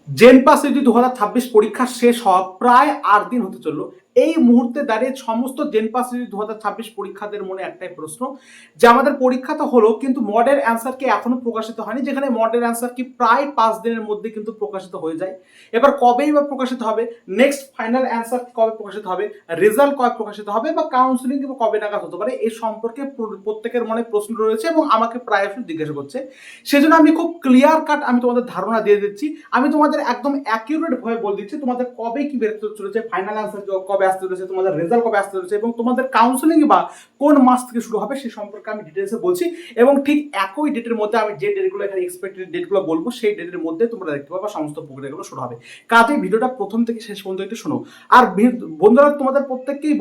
জেনপাস যদি 2026 পরীক্ষা শেষ হওয়া প্রায় 8 দিন হতে চললো। এই মুহূর্তে দাঁড়িয়ে সমস্ত জেনপাস যদি 2026 পরীক্ষাদের মনে একটাই প্রশ্ন যে আমাদের পরীক্ষা তো হলো কিন্তু মডেল অ্যান্সার কি এখনো প্রকাশিত হয়নি, যেখানে মডেল অ্যান্সার কি প্রায় 5 দিনের মধ্যে কিন্তু প্রকাশিত হয়ে যায়। এবার কবেই বা প্রকাশিত হবে, নেক্সট ফাইনাল অ্যান্সার কবে প্রকাশিত হবে, রেজাল্ট কবে প্রকাশিত হবে বা কাউন্সিলিং কবে নাগাদ হতে পারে, এই সম্পর্কে প্রত্যেকের মনে প্রশ্ন রয়েছে এবং আমাকে প্রায়শই জিজ্ঞাসা করছে। সেজন্য আমি খুব ক্লিয়ার কাট আমি তোমাদের ধারণা দিয়ে দিচ্ছি, আমি তোমাদের একদম অ্যাকিউরেট ভাবে বলে দিচ্ছি তোমাদের কবে কি বেরোতে চলেছে, ফাইনাল অ্যান্সার কবে আসতে চলেছে, তোমাদের রেজাল্ট কবে আসতে চলেছে এবং তোমাদের কাউন্সিলিং বা কোন মাস থেকে শুরু হবে সে সম্পর্কে আমি ডিটেলসে বলছি। এবং ঠিক একই ডেটের মধ্যে আমি যে ডেটগুলো এখানে এক্সপেক্টেড ডেটগুলো বলবো সেই ডেটের মধ্যে তোমরা দেখতে পাবা সমস্ত প্রক্রিয়াগুলো শুরু হবে। কাজে ভিডিওটা প্রথম থেকে শেষ পর্যন্ত একটু শোনো। আর বন্ধুরা তোমাদের প্রত্যেককেই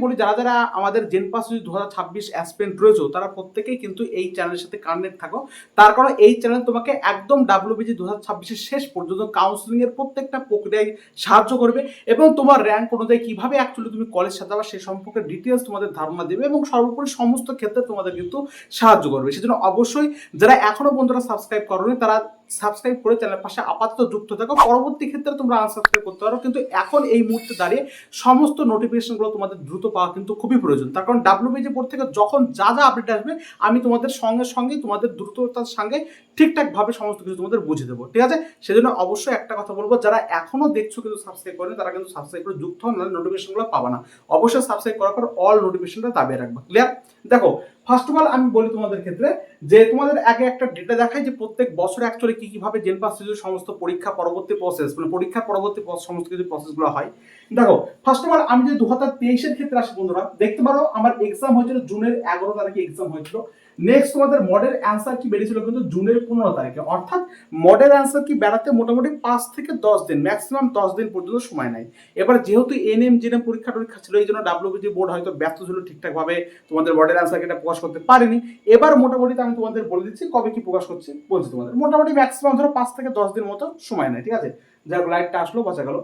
বলি যারা যারা আমাদের জেনপাস 2026 অ্যাসপিরেন্ট রয়েছে তারা প্রত্যেকেই কিন্তু এই চ্যানেলের সাথে কানেক্ট থাকো। তার কারণ এই চ্যানেল তোমাকে একদম WBG 2026 শেষ পর্যন্ত কাউন্সিলিং এর প্রত্যেকটা প্রক্রিয়ায় সাহায্য করবে এবং তোমার র্যাঙ্ক অনুযায়ী কিভাবে অ্যাকচুয়ালি তুমি কলেজ সাজাবা সেই সম্পর্কে ডিটেলস তোমাদের ধারণা দেবে এবং সর্বোপরি সমস্ত ক্ষেত্রে তোমাদের কিন্তু সাহায্য করবে। সেজন্য অবশ্যই যারা এখনো বন্ধুরা সাবস্ক্রাইব করোনি তারা সাবস্ক্রাইব করে চ্যানেলের পাশে আপাতত যুক্ত থাকো, পরবর্তী ক্ষেত্রে তোমরা আনসাবস্ক্রাইব করতে পারো, কিন্তু এখন এই মুহূর্তে দাঁড়িয়ে সমস্ত নোটিফিকেশনগুলো তোমাদের দ্রুত পাওয়া কিন্তু খুবই প্রয়োজন। তার কারণ WBG বোর্ড থেকে যখন যা যা আপডেট আসবে আমি তোমাদের সঙ্গে সঙ্গে তোমাদের দ্রুততার সঙ্গে ঠিকঠাকভাবে সমস্ত কিছু তোমাদের বুঝিয়ে দেবো, ঠিক আছে? সেজন্য অবশ্যই একটা কথা বলবো, যারা এখনো দেখছো কিন্তু সাবস্ক্রাইব করেনি তারা কিন্তু সাবস্ক্রাইব করে যুক্ত হন, নাহলে নোটিফিকেশনগুলো পাবা না। অবশ্যই সাবস্ক্রাইব করার পর অল নোটিফিকেশনটা দাবিয়ে রাখবা। ক্লিয়ার? দেখো, ফার্স্ট অফ অল আমি বলি তোমাদের ক্ষেত্রে যে তোমাদের আগে একটা ডেটা দেখাই যে প্রত্যেক বছরে অ্যাকচুয়ালি কি কিভাবে জেনপাস সমস্ত পরীক্ষা পরবর্তী প্রসেস মানে পরীক্ষার পরবর্তী সমস্ত কিছু প্রসেসগুলো হয়। দেখো, ফার্স্ট অফ অল আমি যদি 2023 এর ক্ষেত্রে আসি বন্ধুরা, দেখতে পারো আমার এক্সাম হয়েছিল জুনের 11 তারিখে এক্সাম হয়েছিল। নেক্সট তোমাদের মডেল অ্যান্সার কি বেরিয়েছিল কিন্তু জুনের 15 তারিখে, অর্থাৎ মডেল অ্যান্সার কি বেড়াতে মোটামুটি 5 থেকে 10 দিন, ম্যাক্সিমাম 10 দিন পর্যন্ত সময় নেয়। এবার যেহেতু এনএম জেনেম পরীক্ষা ছিল এই জন্য WBG বোর্ড হয়তো ব্যস্ত ছিল, ঠিকঠাক ভাবে তোমাদের মডেল অ্যান্সার এটা প্রকাশ করতে পারেনি। এবার মোটামুটি আমি তোমাদের বলে দিচ্ছি কবে কি প্রকাশ করছি, বলছি তোমাদের মোটামুটি ম্যাক্সিমাম ধরো 5 থেকে 10 দিন মতো সময় নেয়, ঠিক আছে? যার লাইটটা আসলো বোঝা গেল।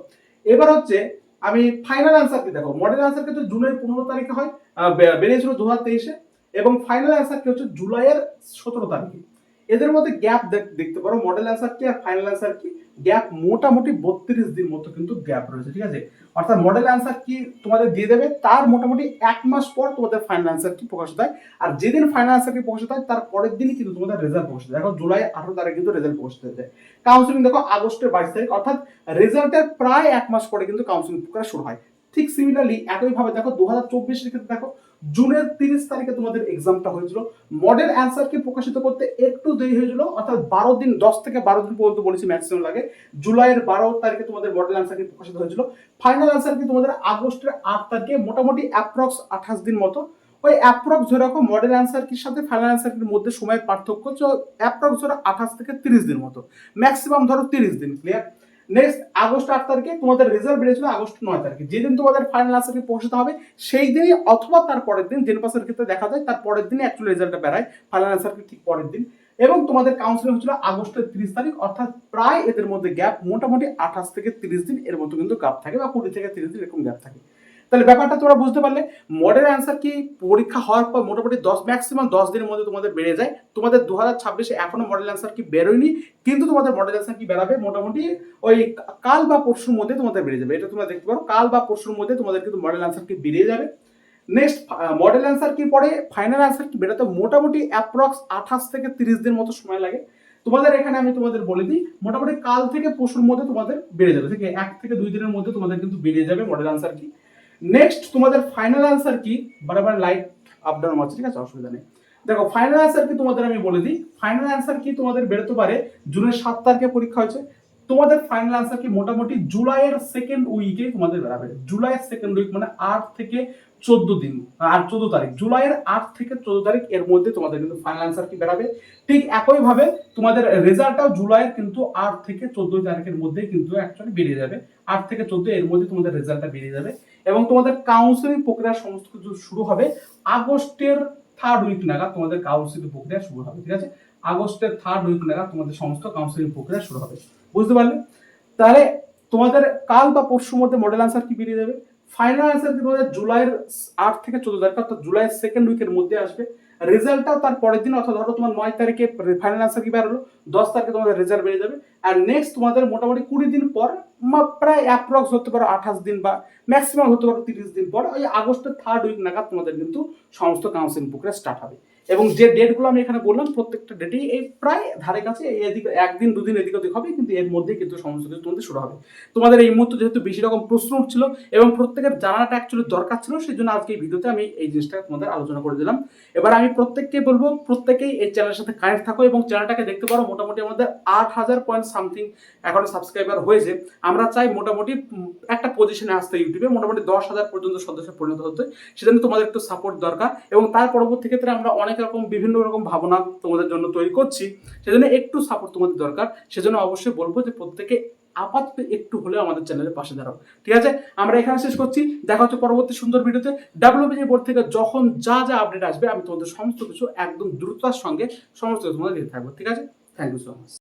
এবার হচ্ছে আমি ফাইনাল অ্যান্সার কি, দেখো মডেল অ্যান্সার কিন্তু জুনের 15 তারিখে হয়, বেরিয়েছিল 2023-এ, এবং ফাইনাল অ্যান্সার কি হচ্ছে জুলাইয়ের 17 তারিখে। এদের মধ্যে গ্যাপ দেখতে পারো, মডেল অ্যান্সার কি আর ফাইনাল অ্যান্সার কি গ্যাপ মোটামুটি 32 দিন মতো কিন্তু গ্যাপ রয়েছে, ঠিক আছে? অর্থাৎ মডেল অ্যান্সার কি তোমাদের দিয়ে দেবে তার মোটামুটি 1 মাস পর তোমাদের ফাইনাল অ্যান্সার কি প্রকাশিত হয়, আর যেদিন ফাইনাল অ্যান্সার কি প্রকাশিত হয় তার পরের দিনই কিন্তু তোমাদের রেজাল্ট প্রকাশিত হয়। দেখো জুলাই 18 তারিখে কিন্তু রেজাল্ট প্রকাশিত হয়ে যায়। কাউন্সিলিং দেখো আগস্টের 22 তারিখ, অর্থাৎ রেজাল্টের প্রায় 1 মাস পরে কিন্তু কাউন্সিলিং প্রক্রিয়া শুরু হয়। ঠিক সিমিলারলি একইভাবে দেখো 2024 এর ক্ষেত্রে দেখো জুনের 30 তারিখে তোমাদের এক্সামটা হয়েছিল, মডেল অ্যান্সার কি প্রকাশিত করতে একটু দেরি হয়েছিল, অর্থাৎ 12 দিন 10 থেকে 12 দিন পর্যন্ত বলেছি ম্যাক্সিমাম লাগে। জুলাইয়ের 12 তারিখে তোমাদের মডেল অ্যান্সার কি প্রকাশিত হয়েছিল। ফাইনাল অ্যান্সার কি তোমাদের আগস্টের 8 তারিখে, মোটামুটি অ্যাপ্রক্স 28 দিন মতো। ওই অ্যাপ্রক্স ধরে রাখো মডেল অ্যান্সার কির সাথে ফাইনাল অ্যান্সার কির মধ্যে সময়ের পার্থক্য অ্যাপ্রক্স ধরো 28 থেকে 30 দিন মতো, ম্যাক্সিমাম ধরো 30 দিন। ক্লিয়ার? নেক্সট আগস্ট 8 তারিখে তোমাদের রেজাল্ট বেরিয়েছিল আগস্ট 9 তারিখে, যেদিন তোমাদের ফাইনাল আনসার কি প্রকাশিত হবে সেই দিনই অথবা তার পরের দিন, জেনপাসের ক্ষেত্রে দেখা যায় তার পরের দিনই অ্যাকচুয়ালি রেজাল্টটা বেরায়, ফাইনাল আনসার কি ঠিক পরের দিন। এবং তোমাদের কাউন্সিলিং হচ্ছিল আগস্টের 30 তারিখ, অর্থাৎ প্রায় এদের মধ্যে গ্যাপ মোটামুটি 28 থেকে 30 দিন এর মতো কিন্তু গ্যাপ থাকে, বা 20 থেকে 30 দিন এরকম গ্যাপ থাকে। তাহলে ব্যাপারটা তোমরা বুঝতে পারলে, মডেল অ্যান্সার কি পরীক্ষা হওয়ার পর মোটামুটি ম্যাক্সিমাম 10 দিনের মধ্যে তোমাদের বেড়ে যায়। তোমাদের 2026-এ এখনো মডেল অ্যান্সার কি বেরোয়নি, কিন্তু তোমাদের মডেল অ্যান্সার কি বেরাবে মোটামুটি ওই কাল বা পরশুর মধ্যে তোমাদের বেরিয়ে যাবে। এটা তোমরা দেখতে পারো কাল বা পরশুর মধ্যে তোমাদের কিন্তু মডেল অ্যান্সার কি বেরিয়ে যাবে। নেক্সট মডেল অ্যান্সার কি পরে ফাইনাল অ্যান্সার কি বেরোতে মোটামুটি অ্যাপ্রক্স 28 থেকে 30 দিন মতো সময় লাগে। তোমাদের এখানে আমি তোমাদের বলে দিই মোটামুটি কাল থেকে পরশুর মধ্যে তোমাদের বেড়ে যাবে, ঠিক আছে? 1 থেকে 2 দিনের মধ্যে তোমাদের কিন্তু বেরিয়ে যাবে মডেল অ্যান্সার কি। নেক্সট তোমাদের ফাইনাল অ্যান্সার কি, বারবার লাইট আপ ডাউন হচ্ছে, ঠিক আছে? অসুবিধা নেই। দেখো ফাইনাল অ্যান্সার কি তোমাদের আমি বলে দিই, ফাইনাল অ্যান্সার কি তোমাদের বেরোতে পারে জুনের 7 তারিখে পরীক্ষা হয়েছে, তোমাদের ফাইনাল অ্যান্সার কি মোটামুটি জুলাইয়ের সেকেন্ড উইকে তোমাদের বেরাবে। জুলাইয়ের সেকেন্ড উইক মানে 8 থেকে 14 দিন, আর 14 তারিখ, জুলাইয়ের 8 থেকে 14 তারিখ এর মধ্যে তোমাদের কিন্তু ফাইনাল অ্যান্সার কি বেরাবে। ঠিক একই ভাবে তোমাদের রেজাল্টটাও জুলাইয়ের কিন্তু 8 থেকে 14 তারিখের মধ্যে কিন্তু অ্যাকচুয়ালি বেরিয়ে যাবে। 8 থেকে 14 এর মধ্যে তোমাদের রেজাল্টটা বেরিয়ে যাবে এবং তোমাদের কাউন্সিলিং প্রক্রিয়া সমস্ত কিছু শুরু হবে আগস্টের 3rd উইক নাগাদ তোমাদের কাউন্সিলিং প্রক্রিয়া শুরু হবে, ঠিক আছে? আগস্টের 3rd উইক নাগাদ তোমাদের সমস্ত কাউন্সিলিং প্রক্রিয়া শুরু হবে। বুঝতে পারলে? তাহলে তোমাদের কাল বা পরশুর মধ্যে মডেল অ্যান্সার কি বেরিয়ে যাবে। ফাইনাল অ্যান্সার কি তোমাদের জুলাইয়ের 8 থেকে 14 তারিখ, অর্থাৎ জুলাইয়ের সেকেন্ড উইকের মধ্যে আসবে। রেজাল্টটাও তার পরের দিন, অর্থাৎ ধরো তোমার 9 তারিখে ফাইনাল আনসার কি বের হলো, 10 তারিখে তোমাদের রেজাল্ট বেরিয়ে যাবে। আর নেক্সট তোমাদের মোটামুটি 20 দিন পর, প্রায় অ্যাপ্রক্স হতে পারো 28 দিন বা ম্যাক্সিমাম হতে পারো 30 দিন পর, ওই আগস্টের 3rd উইক নাগাদ তোমাদের কিন্তু সমস্ত কাউন্সিলিং প্রক্রিয়া স্টার্ট হবে। এবং যে ডেটগুলো আমি এখানে বললাম প্রত্যেকটা ডেটেই এই প্রায় ধারে কাছে এদিকে একদিন দুদিন এদিক ওদিক হবে, কিন্তু এর মধ্যেই কিন্তু সমস্ত কিছু তোমাদের শুরু হবে। তোমাদের এই মুহূর্তে যেহেতু বেশি রকম প্রশ্ন উঠছিল এবং প্রত্যেকের জানাটা অ্যাকচুয়ালি দরকার ছিল, সেই জন্য আজকে এই ভিডিওতে আমি এই জিনিসটা তোমাদের আলোচনা করে দিলাম। এবার আমি প্রত্যেককে বলবো প্রত্যেকেই এই চ্যানেলের সাথে কানেক্ট থাকো এবং চ্যানেলটাকে দেখতে পারো। মোটামুটি আমাদের 8000 পয়েন্ট সামথিং এখন সাবস্ক্রাইবার হয়েছে। আমরা চাই মোটামুটি একটা পজিশনে আসতে ইউটিউবে মোটামুটি 10,000 পর্যন্ত সদস্য পরিণত হতে, সেজন্য তোমাদের একটু সাপোর্ট দরকার। এবং তার পরবর্তী ক্ষেত্রে আমরা অনেক রকম বিভিন্ন রকম ভাবনা তোমাদের জন্য তৈরি করছি, সেজন্য একটু সাপোর্ট তোমাদের দরকার। সেজন্য অবশ্যই বলবো যে প্রত্যেকে আপাতত একটু হলেও আমাদের চ্যানেলের পাশে দাঁড়াও। ঠিক আছে, আমরা এখানে শেষ করছি। দেখা হচ্ছে পরবর্তী সুন্দর ভিডিওতে। WBG বোর্ড থেকে যখন যা যা আপডেট আসবে আমি তোমাদের সমস্ত কিছু একদম দ্রুততার সঙ্গে সমস্ত কিছু তোমাদের দিতে থাকবো। ঠিক আছে, থ্যাংক ইউ সো মাচ।